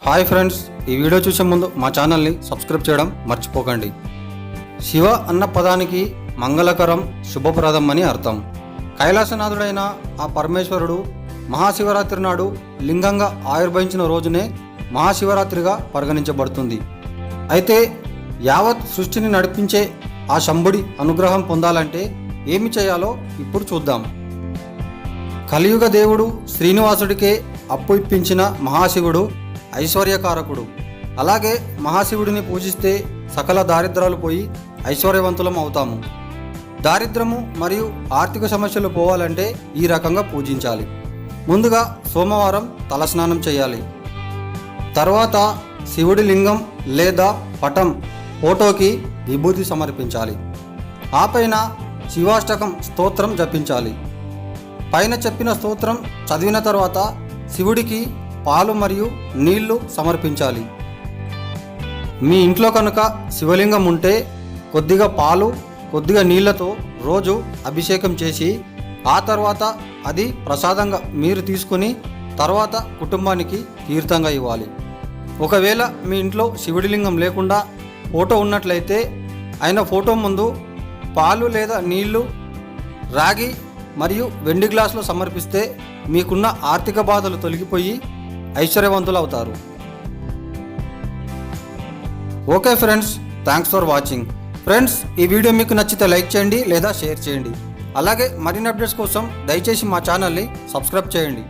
Hi friends, ఈ video చూసే ముందు మా ఛానల్ని సబ్స్క్రైబ్ చేయడం మర్చిపోకండి. శివ అన్న పదానికి మంగళకరం, శుభప్రదం అని అర్థం. కైలాసనాథుడైన ఆ పరమేశ్వరుడు మహాశివరాత్రి నాడు లింగంగా ఆవిర్భవించిన రోజునే మహాశివరాత్రిగా పరిగణించబడుతుంది. అయితే యావత్ సృష్టిని నడిపించే ఆ శంభుడి అనుగ్రహం పొందాలంటే ఏమి చేయాలో ఇప్పుడు చూద్దాం. కలియుగ దేవుడు శ్రీనివాసుడికే అప్పు ఇప్పించిన మహాశివుడు ఐశ్వర్యకారకుడు. అలాగే మహాశివుడిని పూజిస్తే సకల దారిద్రాలు పోయి ఐశ్వర్యవంతులం అవుతాము. దారిద్రము మరియు ఆర్థిక సమస్యలు పోవాలంటే ఈ రకంగా పూజించాలి. ముందుగా సోమవారం తలస్నానం చేయాలి. తర్వాత శివుడి లింగం లేదా పటం ఫోటోకి విభూతి సమర్పించాలి. ఆ పైన శివాష్టకం స్తోత్రం జపించాలి. పైన చెప్పిన స్తోత్రం చదివిన తర్వాత శివుడికి పాలు మరియు నీళ్లు సమర్పించాలి. మీ ఇంట్లో కనుక శివలింగం ఉంటే కొద్దిగా పాలు, కొద్దిగా నీళ్లతో రోజు అభిషేకం చేసి ఆ తర్వాత అది ప్రసాదంగా మీరు తీసుకుని తర్వాత కుటుంబానికి తీర్థంగా ఇవ్వాలి. ఒకవేళ మీ ఇంట్లో శివుడి లింగం లేకుండా ఫోటో ఉన్నట్లయితే ఆయన ఫోటో ముందు పాలు లేదా నీళ్లు రాగి మరియు వెండి గ్లాసులో సమర్పిస్తే మీకున్న ఆర్థిక బాధలు తొలగిపోయి ఐశ్వర్యవంతులు అవుతారు. Okay friends, thanks for watching. Friends, ఈ వీడియో మీకు నచ్చితే లైక్ చేయండి లేదా షేర్ చేయండి. అలాగే మరిన్ని అప్డేట్స్ కోసం దయచేసి మా ఛానల్ని సబ్స్క్రైబ్ చేయండి.